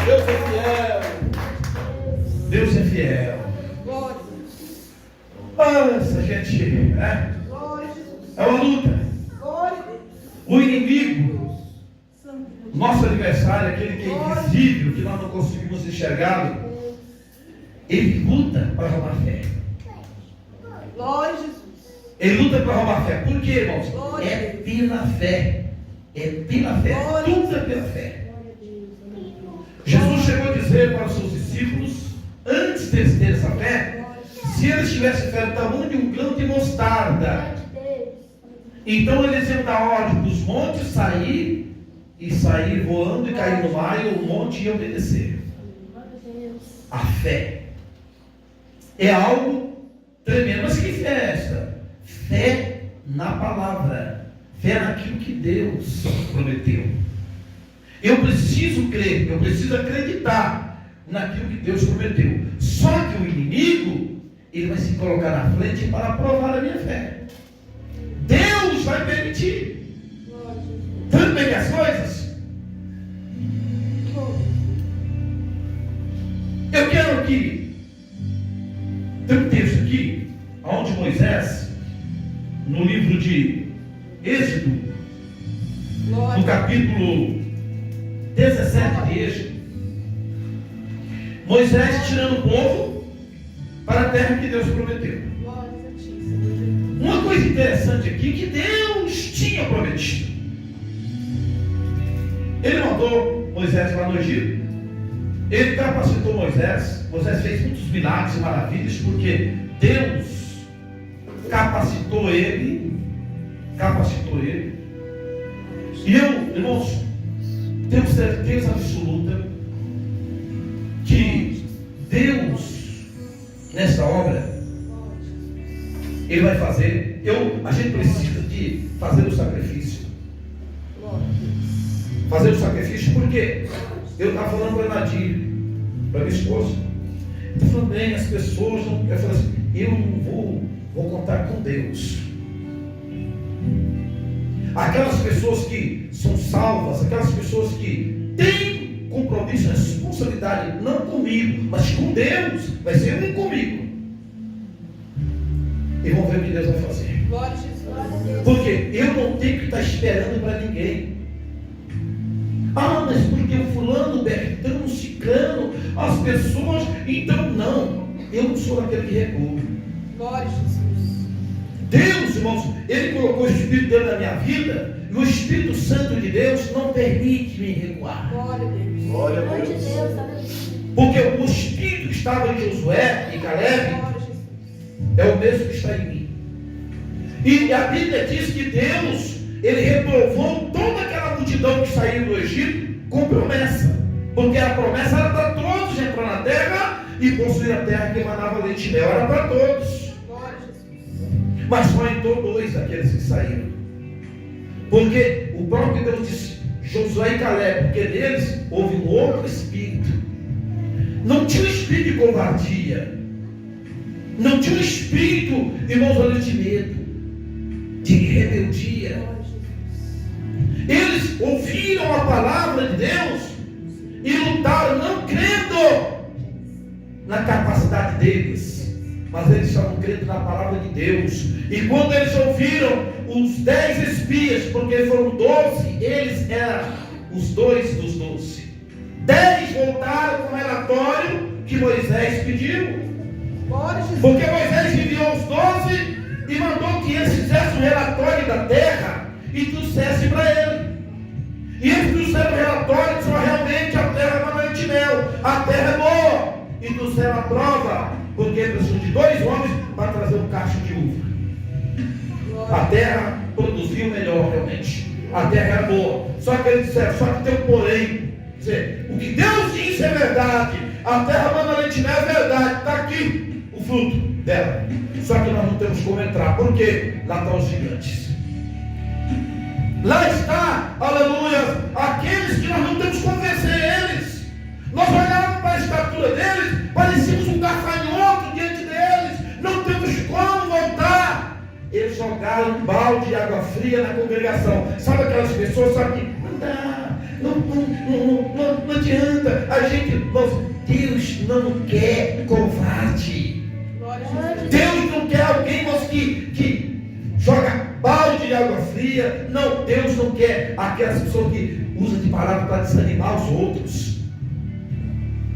Deus é fiel. Deus é fiel. Nossa, gente, né? É uma luta. O inimigo, nosso adversário, aquele que é invisível, que nós não conseguimos enxergá-lo, ele luta para roubar a fé. Glória a Jesus. Ele luta para roubar a fé. Por quê, irmãos? É pela fé. É pela fé. Tudo é pela fé. Jesus chegou a dizer para os seus discípulos, antes deles terem essa fé, se eles tivessem fé do tamanho de um grão de mostarda, então eles iam dar ordem dos montes sair voando e cair no mar, e o monte ia obedecer. A fé é algo tremendo. Mas que fé é esta? Fé na palavra, fé naquilo que Deus prometeu. Eu preciso crer, eu preciso acreditar naquilo que Deus prometeu. Só que o inimigo, ele vai se colocar na frente para provar a minha fé. Deus vai permitir. Tanto bem as coisas. Eu quero aqui, tem um texto aqui, onde Moisés, no livro de Êxodo, no capítulo 17 de Êxodo, Moisés tirando o povo para a terra que Deus prometeu. Uma coisa interessante aqui, que Deus tinha prometido. Ele mandou Moisés lá no Egito. Ele capacitou Moisés. Moisés fez muitos milagres e maravilhas, porque Deus capacitou ele. E eu, irmãos, tenho certeza absoluta que Deus, nessa obra, Ele vai fazer. A gente precisa de fazer o sacrifício. Fazer o sacrifício, porque eu estava falando para a Nadir, para minha esposa. Eu falando bem, as pessoas não. Eu falei assim, eu não vou contar com Deus. Aquelas pessoas que são salvas, aquelas pessoas que têm compromisso, responsabilidade, não comigo, mas com Deus, vai ser um comigo. E vão ver o que Deus vai fazer. Porque eu não tenho que estar esperando para ninguém. Ah, mas porque o fulano, o Bertão, o ciclano, as pessoas, então não. Eu não sou aquele que recua. Glória a Jesus. Deus, irmãos, Ele colocou o Espírito dele na minha vida, e o Espírito Santo de Deus não permite me recuar. Glória a Deus. Glória a Deus. Porque o Espírito que estava em Josué e Caleb é o mesmo que está em mim. E a Bíblia diz que Deus, Ele reprovou toda aquela multidão que saiu do Egito com promessa. Porque a promessa era para todos entrar na terra e possuir a terra que emanava leite e mel. Era para todos. Mas só entrou 2 daqueles que saíram. Porque o próprio Deus disse, Josué e Caleb, porque neles houve um outro espírito. Não tinha um espírito de covardia. Não tinha um espírito, irmãos, de medo, de rebeldia. Eles ouviram a palavra de Deus e lutaram, não crendo na capacidade deles, mas eles estavam crendo na palavra de Deus. E quando eles ouviram os 10 espias, porque foram 12, eles eram os 2 dos 12. 10 voltaram com o relatório que Moisés pediu. Porque Moisés enviou os 12 e mandou que eles fizessem um relatório da terra e trouxessem para ele. E eles trouxeram o relatório e disseram, realmente a terra não é leite e mel, a terra é boa. E trouxeram a prova, porque precisam de 2 homens para trazer um cacho de uva. A terra produziu melhor realmente. A terra era boa. Só que eles disseram, só que tem um porém. Quer dizer, o que Deus disse é verdade. A terra manda leite e mel é verdade. Está aqui o fruto dela. Só que nós não temos como entrar. Por quê? Lá estão os gigantes. Lá está, aleluia, aqueles que nós não temos como vencer eles. Nós olhávamos para a estatura deles, parecíamos um gafanhoto diante deles. Não temos como voltar. Eles jogaram um balde de água fria na congregação. Sabe aquelas pessoas, sabe que não dá, não adianta. adianta a gente. Deus não quer covarde. Glória a Jesus. Deus não quer alguém que joga balde de água fria. Não, Deus não quer aquelas pessoas que usam de palavra para desanimar os outros.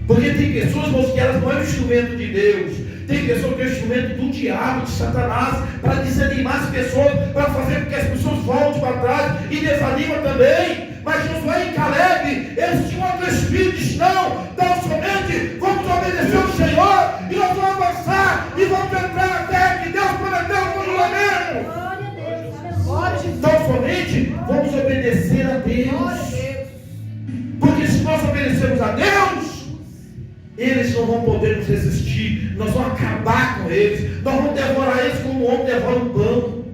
Porque tem pessoas, irmãos, que elas não é um instrumento de Deus. Tem pessoas que é um instrumento do diabo, de Satanás, para desanimar as pessoas, para fazer com que as pessoas voltem para trás e desanimam também. Mas Josué e Caleb, eles tinham outro espírito, disse, não, tão somente vamos obedecer ao Senhor e nós vamos avançar e vamos entrar até que Deus prometeu no juramento. Glória a Deus. Glória a Jesus. Tão somente vamos obedecer a Glória a Deus. Deus. Porque se nós obedecemos a Deus, eles não vão poder nos resistir, nós vamos acabar com eles, nós vamos devorar eles como o homem devora um pão.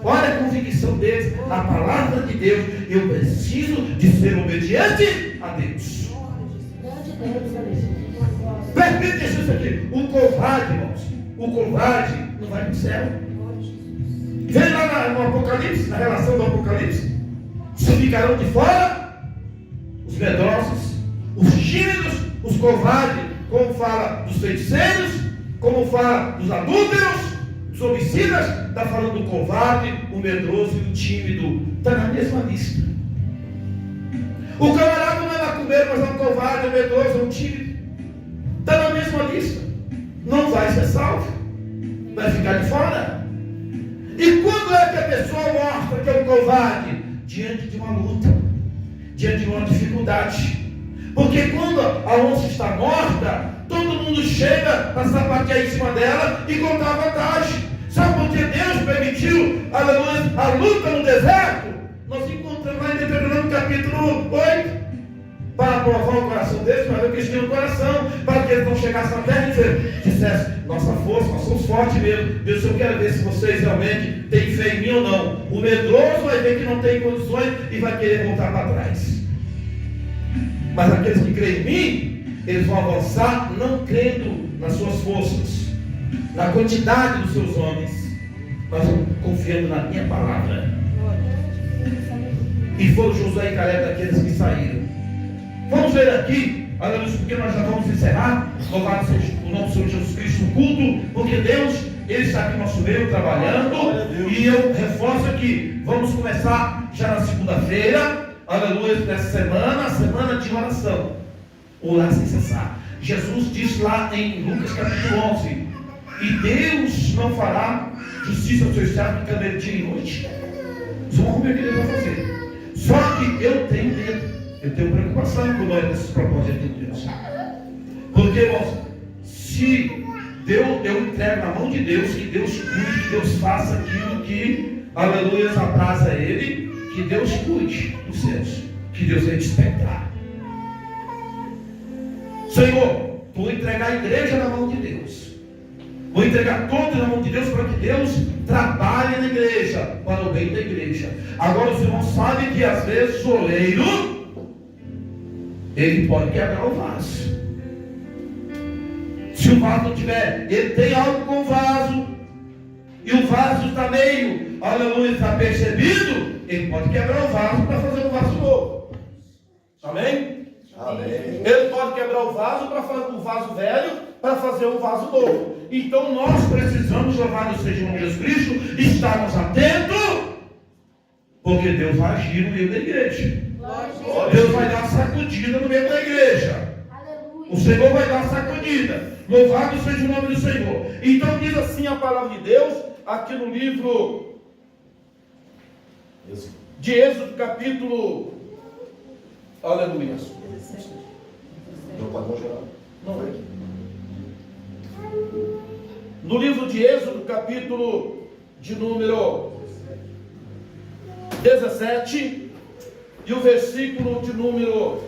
Olha a convicção deles, a palavra de Deus. Eu preciso de ser obediente a Deus. Permita isso aqui. O covarde, irmãos, o covarde não vai para o céu. Vem lá no Apocalipse, na relação do Apocalipse. Se ficarão de fora os medrosos, os tímidos, os covardes, como fala dos feiticeiros, como fala dos adúlteros, dos homicidas, está falando do covarde, o medroso e o tímido. Está na mesma lista. O camarada não é macumbeiro, mas é um covarde, um medroso, um tímido. Está na mesma lista. Não vai ser salvo. Vai ficar de fora. E quando é que a pessoa mostra que é um covarde? Diante de uma luta, diante de uma dificuldade. Porque quando a onça está morta, todo mundo chega para sapatear em cima dela e contar vantagem. Sabe por que Deus permitiu, aleluia, a luta no deserto? Nós encontramos lá em Deuteronômio capítulo 8, para provar o coração deles, para ver que eles tinham o coração, para que eles não chegassem na terra e dissessem, nossa força, nós somos fortes mesmo. Deus, eu quero ver se vocês realmente têm fé em mim ou não. O medroso vai ver que não tem condições e vai querer voltar para trás. Mas aqueles que creem em mim, eles vão avançar não crendo nas suas forças, na quantidade dos seus homens, mas confiando na minha palavra. E foram Josué e Caleb daqueles que saíram. Vamos ver aqui, aleluia, porque nós já vamos encerrar. Louvado seja o nome do Senhor Jesus Cristo no culto, porque Deus, Ele está aqui no nosso meio trabalhando. E eu reforço aqui, vamos começar já na segunda-feira, aleluia, nessa semana, a semana de oração. Orar sem cessar. Jesus disse lá em Lucas capítulo 11: e Deus não fará justiça aos seus servos que andam dia e noite. Só vamos ver o que Deus vai fazer. Só que eu tenho medo, eu tenho preocupação com esses propósitos de Deus. Porque, irmãos, se eu entrego na mão de Deus, que Deus cuide, que Deus faça aquilo que, aleluia, abraça Ele, que Deus cuide dos seus, que Deus vai despertar. Senhor, vou entregar a igreja na mão de Deus. Vou entregar todos na mão de Deus para que Deus trabalhe na igreja, para o bem da igreja. Agora os irmãos sabem que às vezes o oleiro, ele pode quebrar o vaso. Se o vaso não tiver, ele tem algo com o vaso, e o vaso está meio, aleluia, está percebido, ele pode quebrar o vaso para fazer um vaso novo. Amém? Amém. Ele pode quebrar o vaso para fazer um vaso velho, para fazer um vaso novo. Então nós precisamos, louvado seja o nome de Jesus Cristo, estarmos atentos, porque Deus vai agir no meio da igreja. Deus vai dar uma sacudida no meio da igreja. O Senhor vai dar uma sacudida. Louvado seja o nome do Senhor. Então diz assim a palavra de Deus, aqui no livro de Êxodo, capítulo, aleluia. Não é. No livro de Êxodo, capítulo de número 17, e o versículo de número,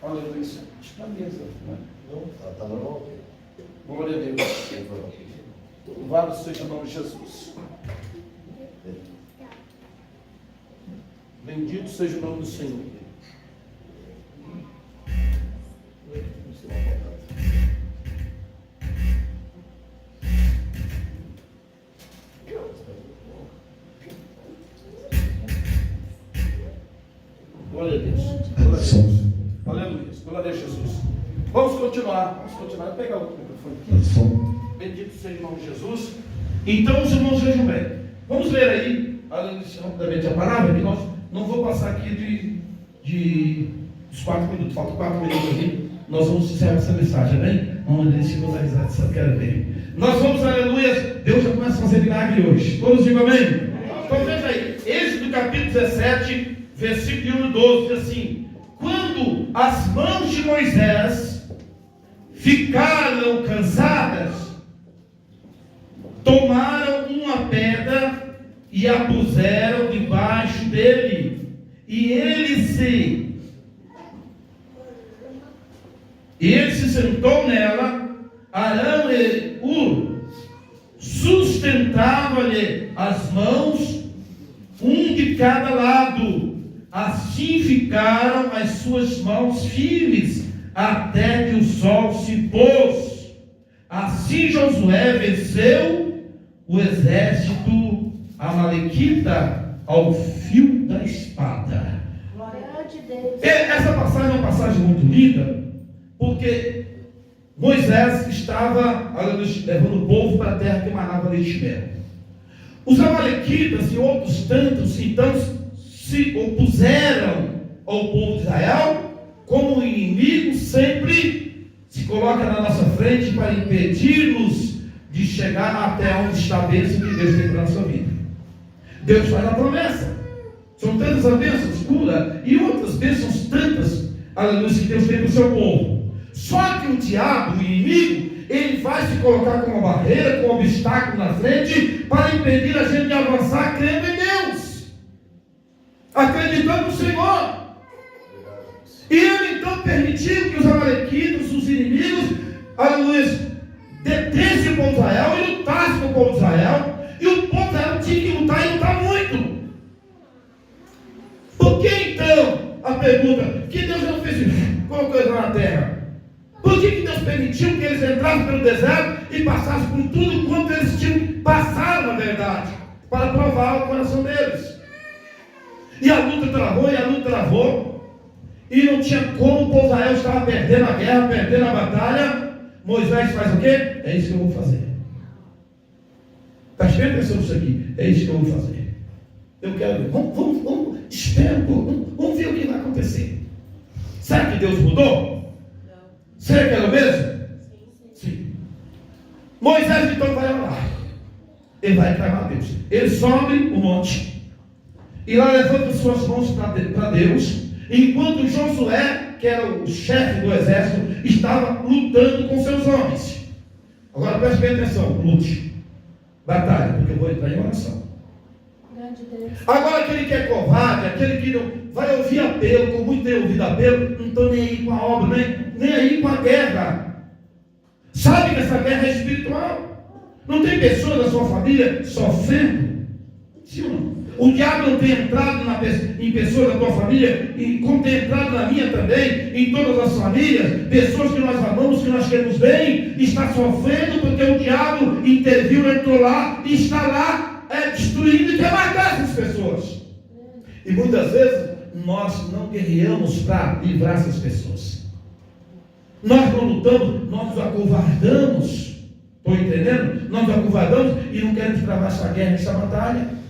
aleluia, está na mesa, né? Não, está normal. Glória a Deus. Louvado seja o nome de Jesus. Bendito seja o nome do Senhor. Glória a Deus. Glória a Deus. Aleluia. Glória a Jesus. Vamos continuar. Vou pegar o microfone aqui. Bendito seja o nome de Jesus. Então, os irmãos vejam bem. Vamos ler aí, rapidamente a palavra, que nós não vou passar aqui dos 4 minutos. Faltam 4 minutos aqui. Nós vamos encerrar essa mensagem, amém? Vamos deixar a risada, só quero ver. Nós vamos, aleluia. Deus já começa a fazer milagre hoje. Todos digam amém? Então veja aí. Êxodo capítulo 17, versículo 1 e 12, diz assim: quando as mãos de Moisés ficaram cansadas, tomaram uma pedra e a puseram debaixo dele, e ele se sentou nela. Arão e Hur sustentavam-lhe as mãos, um de cada lado. Assim ficaram as suas mãos firmes até que o sol se pôs. Assim Josué venceu o exército amalequita ao fio da espada. Glória a Deus. Essa passagem é uma passagem muito linda, porque Moisés estava levando o povo para a terra que emanava leite e mel. Os amalequitas e outros tantos, então, se opuseram ao povo de Israel, como o inimigo sempre se coloca na nossa frente para impedir-nos de chegar até onde está a bênção que Deus tem para a nossa vida. Deus faz a promessa. São tantas as bênçãos, cura e outras bênçãos tantas, aleluia, que Deus tem para o seu povo. Só que o diabo, o inimigo, ele vai se colocar como uma barreira, como um obstáculo na frente, para impedir a gente de avançar crendo em Deus, acreditando no Senhor. E ele então permitiu que os amalequitas, os inimigos, aleluia, detessem o povo de Israel e lutassem com o povo de Israel. E o povo de Israel tinha que lutar e lutar muito. Por que então, a pergunta, que Deus não fez isso? Colocou eles lá na terra? Por que Deus permitiu que eles entrassem pelo deserto e passassem por tudo quanto eles tinham passado, na verdade, para provar o coração deles? E a luta travou, e não tinha como. O povo de Israel estava perdendo a guerra, perdendo a batalha. Moisés faz o quê? É isso que eu vou fazer. Está esperando atenção nisso aqui? É isso que eu vou fazer. Eu quero ver. Vamos, espera um pouco. Vamos ver o que vai acontecer. Será que Deus mudou? Será que era o mesmo? Sim. Moisés então vai orar. Ele vai clamar a Deus. Ele sobe o monte e lá levanta suas mãos para Deus, enquanto Josué, que era o chefe do exército, estava lutando com seus homens. Agora preste bem atenção. Lute, batalha, porque eu vou entrar em oração. Agora aquele que é covarde, aquele que não vai ouvir apelo, como muito tem ouvido apelo, não estou nem aí com a obra, nem aí com a guerra. Sabe que essa guerra é espiritual. Não tem pessoas da sua família sofrendo? Sim ou não? O diabo não tem entrado em pessoas da tua família, e como tem entrado na minha também, em todas as famílias, pessoas que nós amamos, que nós queremos bem, está sofrendo porque o diabo interviu, entrou lá e está lá destruindo e quer matar essas pessoas. E muitas vezes nós não guerreamos para livrar essas pessoas. Nós não lutamos, nós nos acovardamos. Estou entendendo? Nós nos acovardamos e não queremos travar essa guerra, essa batalha.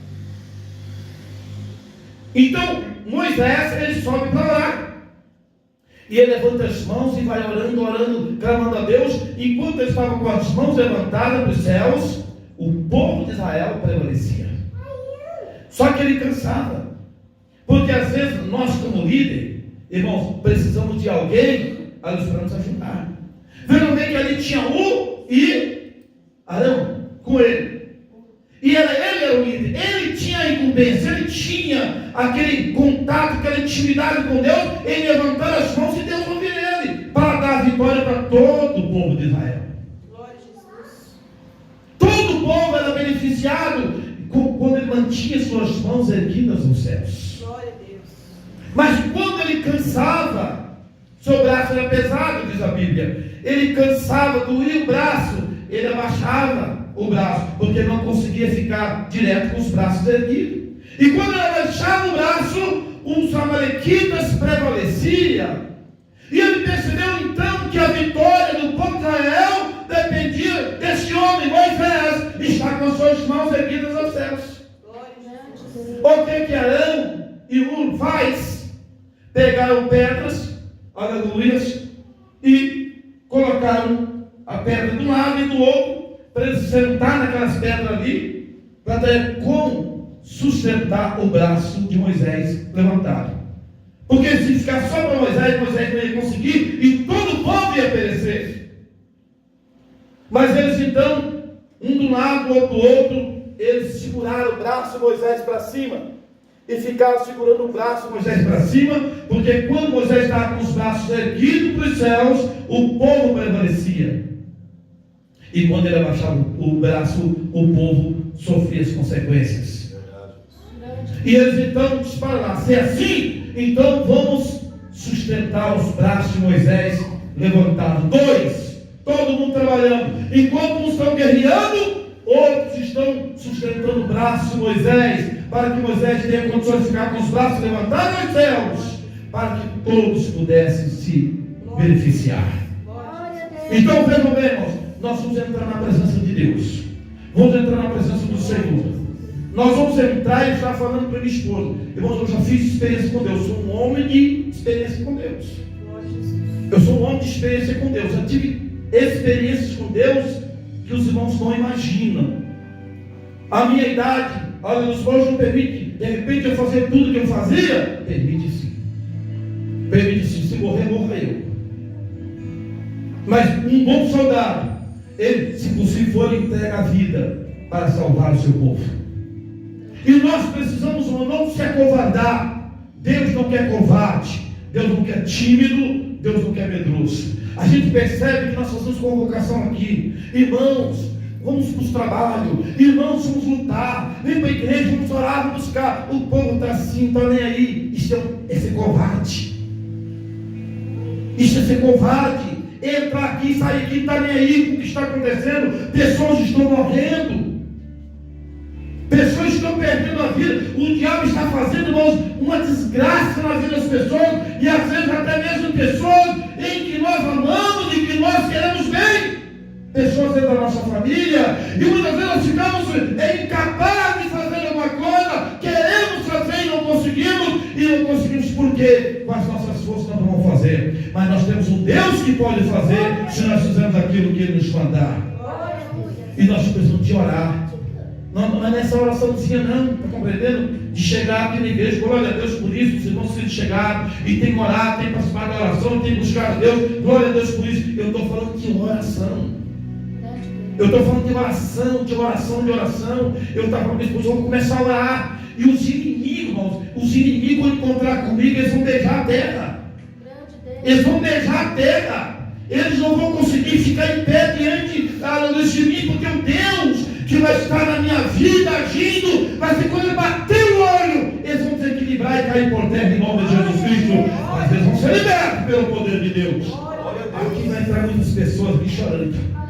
Então Moisés, ele sobe para lá. E ele levanta as mãos e vai orando, clamando a Deus. Enquanto ele estava com as mãos levantadas para os céus, o povo de Israel prevalecia. Só que ele cansava. Porque às vezes nós, como líder, irmãos, precisamos de alguém para nos ajudar. Vejam bem que ali tinha Hur e Arão com ele. E ele era o líder. Ele tinha a incumbência, ele tinha aquele contato, aquela intimidade com Deus, em levantar as mãos e Deus ouvir ele, para dar a vitória para todo o povo de Israel. Todo o povo era beneficiado quando ele mantinha suas mãos erguidas nos céus. Glória a Deus. Mas quando ele cansava, seu braço era pesado, diz a Bíblia. Ele cansava, doía o braço, ele abaixava o braço, porque não conseguia ficar direto com os braços erguidos. E quando ele abaixava o braço, os amalequitas prevaleciam, e ele percebeu então que a vitória do povo de Israel dependia desse homem, Moisés, está com as suas mãos erguidas aos céus. O que Arão e Hur faz? Pegaram pedras, aleluias, e colocaram a pedra de um lado e do outro, para ele sentar naquelas pedras ali, para ter como sustentar o braço de Moisés levantado. Porque se ficar só para Moisés não ia conseguir, e todo o povo ia perecer. Mas eles então, um do lado, outro do outro, eles seguraram o braço de Moisés para cima, e ficaram segurando o braço de Moisés para cima, porque quando Moisés estava com os braços erguidos para os céus, o povo prevalecia. E quando ele abaixava o braço, o povo sofria as consequências. E eles então dispararam, se é assim, então vamos sustentar os braços de Moisés levantados. 2, todo mundo trabalhando. Enquanto uns estão guerreando, outros estão sustentando o braço de Moisés, para que Moisés tenha condições de ficar com os braços levantados aos céus, para que todos pudessem se beneficiar. Então vejam bem, irmãos, nós vamos entrar na presença de Deus, vamos entrar na presença do Senhor. Nós vamos entrar, e está falando para minha esposa, irmãos, eu já fiz experiência com Deus, sou um homem de experiência com Deus. Eu sou um homem de experiência com Deus. Eu tive experiências com Deus que os irmãos não imaginam. A minha idade, olha, os irmãos não permitem, de repente eu fazer tudo que eu fazia, permite sim. Permite sim, se morrer, morreu. Mas um bom soldado, ele, se possível for, entrega a vida para salvar o seu povo. E nós precisamos não se acovardar. Deus não quer covarde, Deus não quer tímido, Deus não quer medroso. A gente percebe que nós fazemos convocação aqui, irmãos, vamos para o trabalho, irmãos, vamos lutar, vem para a igreja, vamos orar, vamos buscar. O povo está assim, não está nem aí. Isso é ser covarde. Isso é ser covarde. Entrar aqui, sair aqui, não está nem aí com o que está acontecendo. Pessoas estão morrendo. Pessoas estão perdendo a vida. O diabo está fazendo, irmãos, uma desgraça na vida das pessoas. E às vezes até mesmo pessoas em que nós amamos e que nós queremos bem. Pessoas dentro da nossa família. E muitas vezes nós ficamos incapazes de fazer alguma coisa. Queremos fazer e não conseguimos. E não conseguimos porque com as nossas forças nós não vamos fazer. Mas nós temos um Deus que pode fazer se nós fizermos aquilo que Ele nos mandar. E nós precisamos de orar. Não é nessa oraçãozinha não, está compreendendo? De chegar aqui na igreja, glória a Deus por isso, os irmãos têm chegado, e tem que orar, tem que participar da oração, tem que buscar a Deus, glória a Deus por isso. Eu estou falando de oração. Eu estou falando de oração, de oração, de oração. Eu estava falando que vamos começar a orar. E os inimigos, irmãos, os inimigos vão encontrar comigo, eles vão beijar a terra. Eles vão beijar a terra. Eles não vão conseguir ficar em pé diante de mim, porque o Deus que vai estar na minha vida agindo, mas que quando eu bater o olho, eles vão desequilibrar e cair por terra em nome de Jesus Cristo. Mas eles vão ser libertos pelo poder de Deus. Aqui vai entrar muitas pessoas aqui chorando.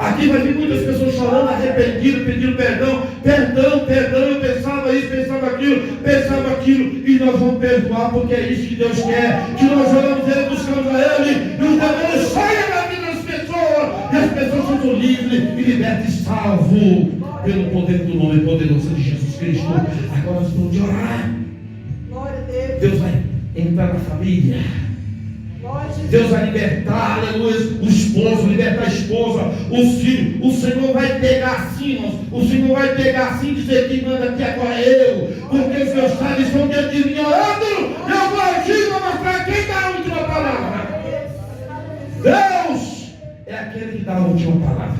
Aqui vai vir muitas pessoas chorando, arrependidas, pedindo perdão, eu pensava isso, pensava aquilo, e nós vamos perdoar, porque é isso que Deus quer, que nós oramos Ele, buscamos a Ele, e os demônios saem da vida das pessoas, e as pessoas são livres e libertas e salvos, pelo poder do nome poderoso de Jesus Cristo. Agora nós vamos orar. Deus vai entrar na família. Deus vai libertar, aleluia, o esposo, libertar a esposa, os filhos. O Senhor vai pegar assim, irmãos. O Senhor vai pegar assim e dizer que manda aqui agora eu. Porque os meus pais estão diante de mim orando. Eu vou agir, vou mostrar quem dá a última palavra. Deus é aquele que dá a última palavra.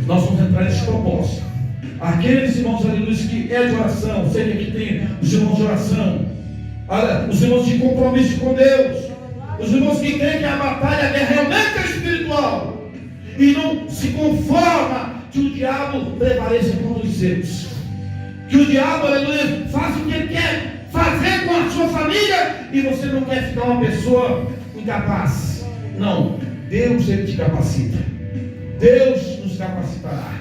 Nós vamos entrar nesse propósito. Aqueles irmãos, aleluia, que é de oração, sei que aqui tem os irmãos de oração. Olha, os irmãos de compromisso com Deus, os irmãos que creem que a batalha, a guerra realmente é espiritual, e não se conforma que o diabo prevaleça contra os seus, que o diabo, aleluia, faça o que ele quer fazer com a sua família, e você não quer ficar uma pessoa incapaz. Não, Deus ele te capacita, Deus nos capacitará.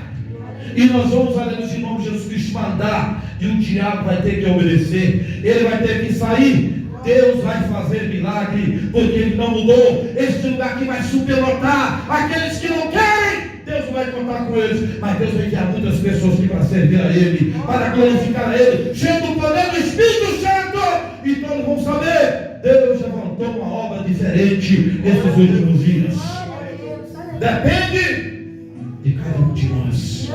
E nós vamos, aleluia, em nome de Jesus Cristo, mandar e o diabo vai ter que obedecer, ele vai ter que sair. Deus vai fazer milagre, porque Ele não mudou. Este lugar aqui vai superlotar. Aqueles que não querem, Deus não vai contar com eles, mas Deus vai enviar muitas pessoas aqui para servir a Ele, para glorificar a Ele, cheio do poder do Espírito Santo, e todos vão saber, Deus levantou uma obra diferente nesses últimos dias. Depende de cada um de nós.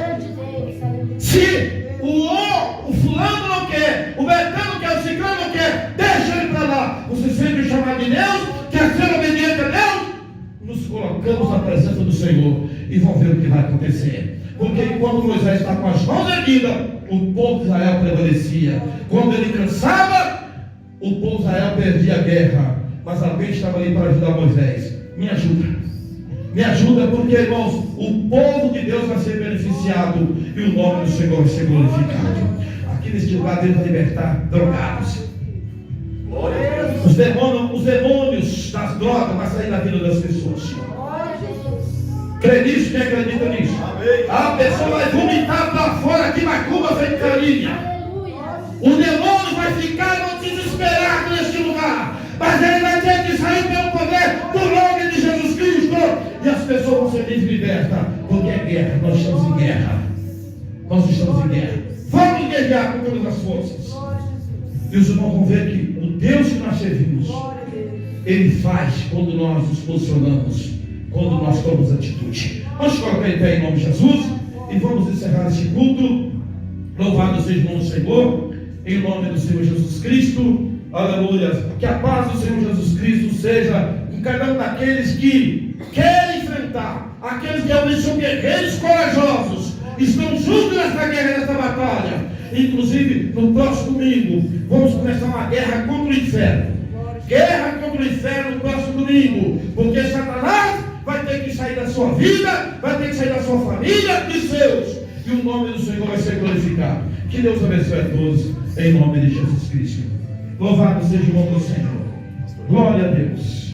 Se o fulano não quer, o Betano não quer, o ciclano não quer, deixa ele para lá. Você sempre chamar de Deus, quer ser obediente a Deus, nos colocamos na presença do Senhor e vão ver o que vai acontecer. Porque enquanto Moisés está com as mãos erguidas, o povo de Israel prevalecia. Quando ele cansava, o povo de Israel perdia a guerra. Mas alguém estava ali para ajudar Moisés. Me ajuda. Me ajuda, porque, irmãos, o povo de Deus vai ser beneficiado e o nome do Senhor vai ser glorificado. Aqui neste lugar Deus vai libertar drogados. Os demônios das drogas vão sair da vida das pessoas. Crê nisso? Quem acredita nisso? A pessoa vai vomitar para fora que macumba vem carinha. O demônio vai ficar desesperado neste lugar, mas ele vai ter que sair pelo poder do nome de Jesus Cristo, e as pessoas vão ser libertas, porque é guerra. Nós estamos em guerra. Nós estamos em guerra. Vamos guerrear com todas as forças. E os irmãos vão ver que o Deus que nós servimos, Ele faz quando nós nos posicionamos, quando nós tomamos atitude. Vamos colocar em pé em nome de Jesus e vamos encerrar este culto. Louvado seja o nome do Senhor, em nome do Senhor Jesus Cristo. Aleluia. Que a paz do Senhor Jesus Cristo seja em cada um daqueles que querem enfrentar, aqueles que realmente são guerreiros corajosos, estão juntos nessa guerra, nessa batalha. Inclusive, no próximo domingo, vamos começar uma guerra contra o inferno. Guerra contra o inferno no próximo domingo, porque Satanás vai ter que sair da sua vida, vai ter que sair da sua família, dos seus, e o nome do Senhor vai ser glorificado. Que Deus abençoe a todos, em nome de Jesus Cristo. Louvado seja o nome do Senhor. Glória a Deus.